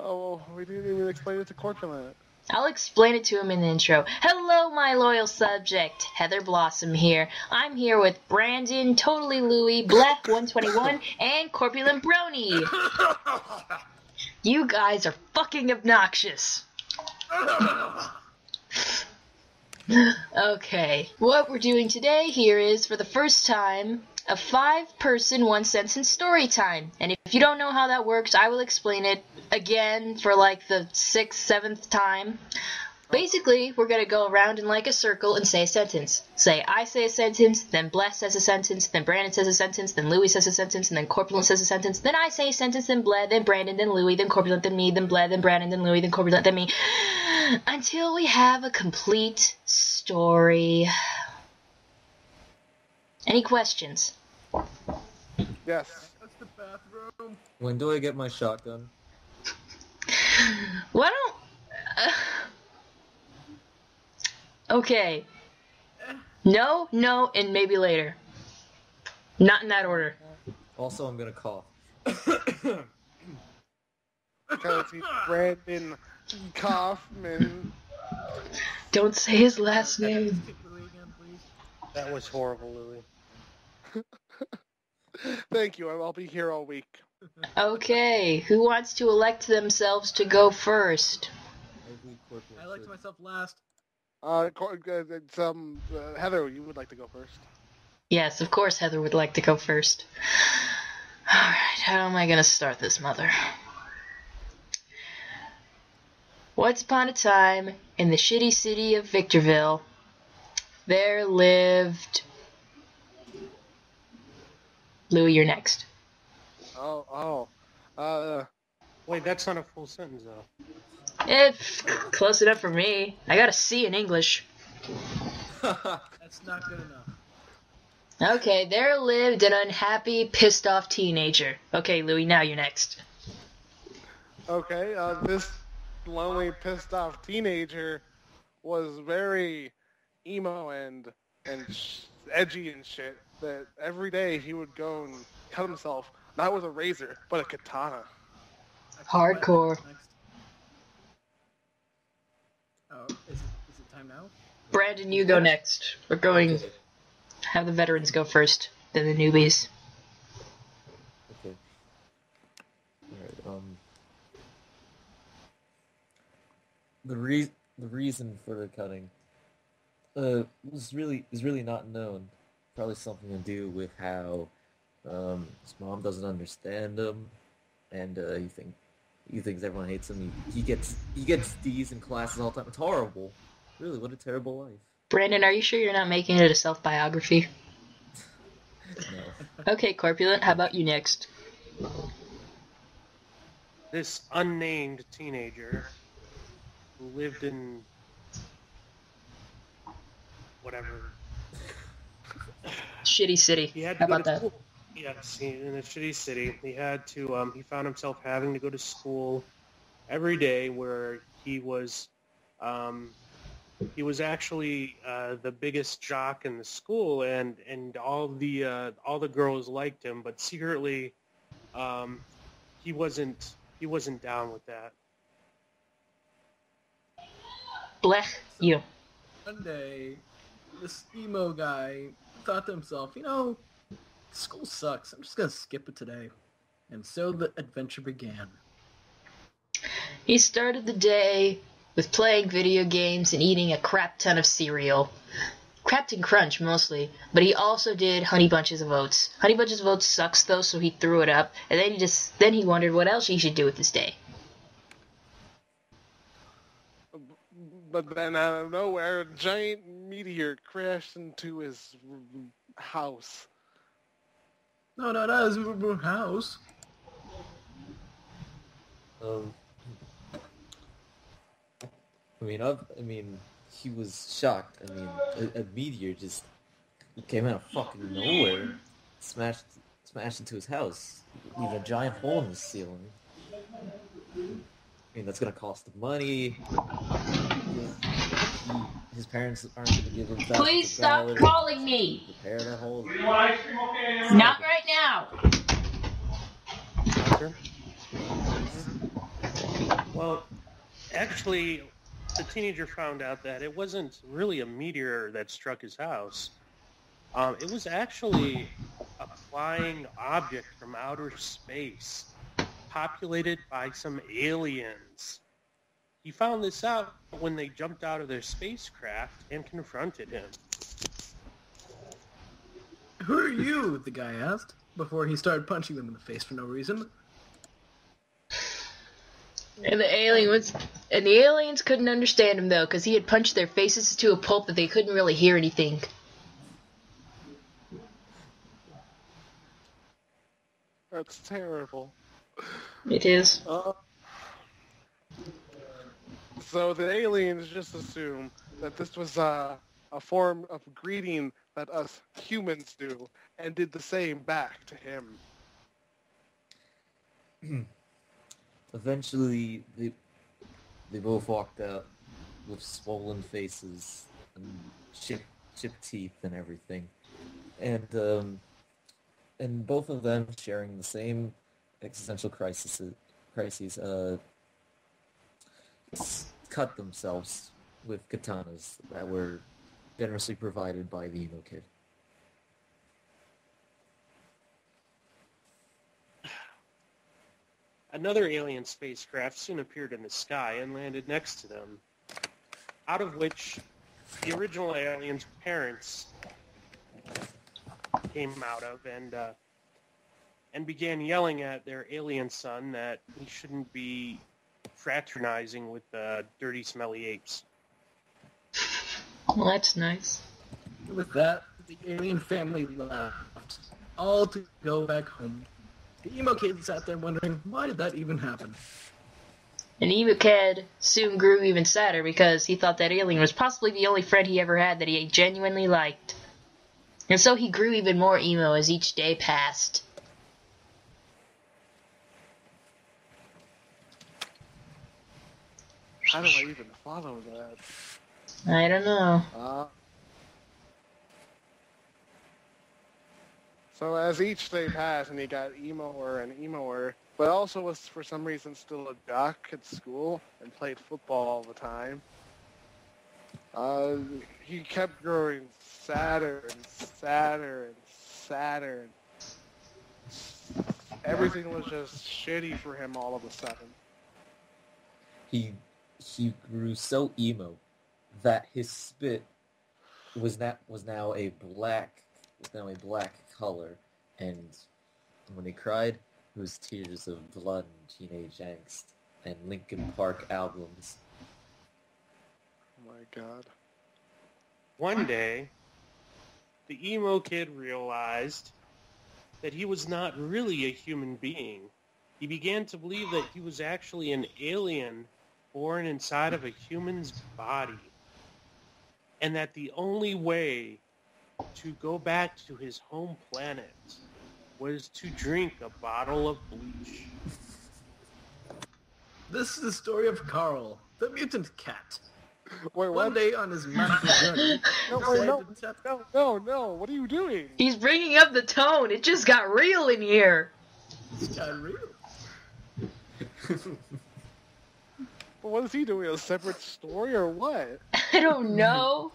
Oh, we didn't even explain it to Corpulent. I'll explain it to him in the intro. Hello, my loyal subject. Heather Blossom here. I'm here with Brandon, Totally Louie, Blech121, and Corpulent Brony. You guys are fucking obnoxious. Okay, what we're doing today here is, for the first time, a 5-person, 1-sentence story time. And if you don't know how that works, I will explain it again for like the 6th, 7th time. Basically, we're going to go around in like a circle and say a sentence. I say a sentence, then Bless says a sentence, then Brandon says a sentence, then Louie says a sentence, and then Corpulent says a sentence. Then I say a sentence, then Bled, then Brandon, then Louie, then Corpulent, then me, then Bled, then Brandon, then Louie, then Corpulent, then me. Until we have a complete story. Any questions? Yes. That's the bathroom. When do I get my shotgun? Why don't... Okay. No, no, and maybe later. Not in that order. Also, I'm gonna cough. Because he's Brandon Kaufman. Don't say his last name. Kick Louie again, please. That was horrible, Louie. Thank you. I'll be here all week. Okay, who wants to elect themselves to go first? I liked myself last. Heather, you would like to go first. Yes, of course Heather would like to go first. Alright, how am I gonna start this, mother? Once upon a time, in the shitty city of Victorville, there lived... Louie, you're next. Wait, that's not a full sentence, though. It's close enough for me. I got a C in English. That's not good enough. Okay, there lived an unhappy, pissed-off teenager. Okay, Louie, now you're next. Okay, this lonely, pissed-off teenager was very emo and edgy and shit. That every day he would go and cut himself, not with a razor, but a katana. Hardcore. Next. Oh, is it time now? Brandon, you go next. We're going... Have the veterans go first, then the newbies. Okay. Alright, the reason for the cutting is really not known. Probably something to do with how his mom doesn't understand him, and he thinks everyone hates him. He gets D's in classes all the time. It's horrible. Really, what a terrible life. Brandon, are you sure you're not making it a self-biography? No. Okay, Corpulent, how about you next? This unnamed teenager who lived in whatever. Shitty city. He had How to go about to that? school. Yes, in a shitty city. He had to. He found himself having to go to school every day, where he was actually the biggest jock in the school, and all the girls liked him, but secretly, he wasn't down with that. Blech, you. One day, this emo guy thought to himself, school sucks. I'm just gonna skip it today. And so the adventure began. He started the day with playing video games and eating a crap ton of cereal. Captain Crunch, mostly, but he also did Honey Bunches of Oats. Honey Bunches of Oats sucks, though, so he threw it up, and then he wondered what else he should do with his day. But then out of nowhere, a giant meteor crashed into his house. No, not his house. He was shocked. A meteor just came out of fucking nowhere, smashed into his house, leaving a giant hole in the ceiling. That's gonna cost him money. His parents aren't gonna give him thousands Please of stop dollars calling me! to repair that hole. Not right now! Well, actually, the teenager found out that it wasn't really a meteor that struck his house. It was actually a flying object from outer space, populated by some aliens. He found this out when they jumped out of their spacecraft and confronted him. Who are you? The guy asked, before he started punching them in the face for no reason. And the aliens couldn't understand him though, because he had punched their faces to a pulp that they couldn't really hear anything. That's terrible. It is. So the aliens just assume that this was a form of greeting that us humans do, and did the same back to him. Eventually, they both walked out with swollen faces and chipped teeth and everything, and both of them sharing the same existential crises, cut themselves with katanas that were generously provided by the emo kid. Another alien spacecraft soon appeared in the sky and landed next to them, out of which the original alien's parents came out of and began yelling at their alien son that he shouldn't be fraternizing with the dirty, smelly apes. Well, that's nice. With that, the alien family left, all to go back home. The emo kid sat there wondering, why did that even happen? And emo kid soon grew even sadder because he thought that alien was possibly the only friend he ever had that he genuinely liked. And so he grew even more emo as each day passed. How do I even follow that? I don't know. So as each day passed, and he got emoer and emoer, but also was for some reason still a jock at school and played football all the time. He kept growing sadder and sadder and sadder. Everything was just shitty for him all of a sudden. He grew so emo that his spit was now a black color, and when he cried, it was tears of blood and teenage angst and Linkin Park albums. Oh my god. One day, the emo kid realized that he was not really a human being. He began to believe that he was actually an alien born inside of a human's body, and that the only way to go back to his home planet was to drink a bottle of bleach. This is the story of Carl, the mutant cat. Wait, One what? day on his magical journey, No, what are you doing? He's bringing up the tone. It just got real in here. It's got real. But what is he doing? A separate story or what? I don't know.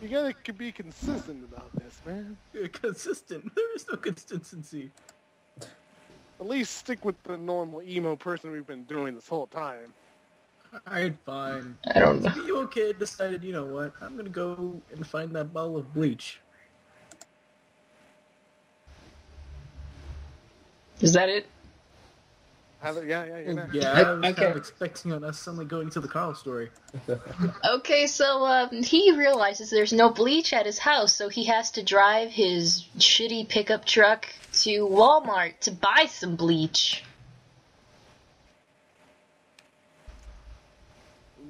You gotta be consistent about this, man. Consistent. There is no consistency. At least stick with the normal emo person we've been doing this whole time. Alright, fine. I don't know. The emo kid decided, you know what, I'm gonna go and find that bottle of bleach. Is that it? Yeah. Yeah, I was Okay. kind of expecting on us suddenly going to the Carl story. Okay, so he realizes there's no bleach at his house, so he has to drive his shitty pickup truck to Walmart to buy some bleach.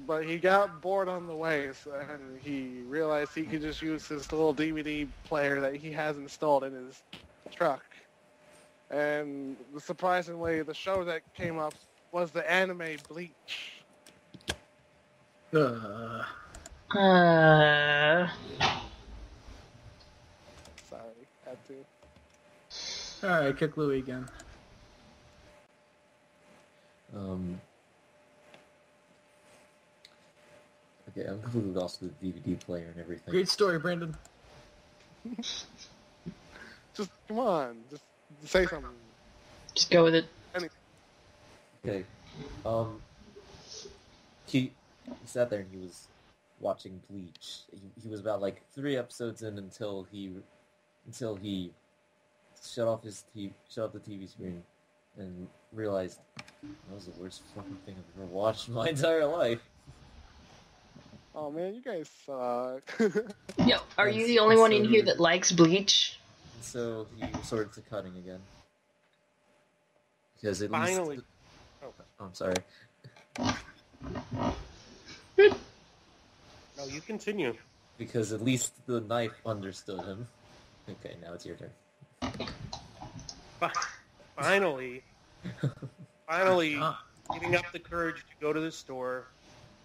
But he got bored on the way, and he realized he could just use his little DVD player that he has installed in his truck. And surprisingly, the show that came up was the anime Bleach. Uh, Uh, Sorry, had to. Alright, kick Louie again. Okay, I'm completely lost with the DVD player and everything. Great story, Brandon. Just come on, just say something. Just go with it. Okay, he sat there and he was watching Bleach. He was about like 3 episodes in until he shut off the TV screen and realized that was the worst fucking thing I've ever watched in my entire life. Oh man, you guys suck. Yo, are you the only one in here that likes Bleach? And so he resorted to cutting again. Because at Finally. least... Oh, I'm sorry. No, you continue. Because at least the knife understood him. Okay, now it's your turn. Finally, getting up the courage to go to the store,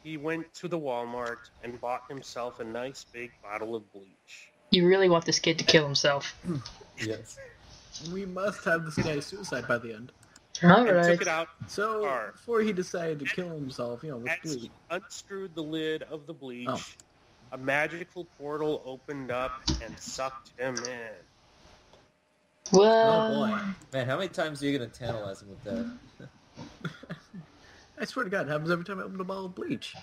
he went to the Walmart and bought himself a nice big bottle of bleach. You really want this kid to kill himself. Yes. We must have this guy's suicide by the end. And Alright. took it out So, Car. before he decided to kill himself, with as bleach. he unscrewed the lid of the bleach. Oh. A magical portal opened up and sucked him in. Oh Well, boy. Man, how many times are you going to tantalize him with that? I swear to God, it happens every time I open a bottle of bleach.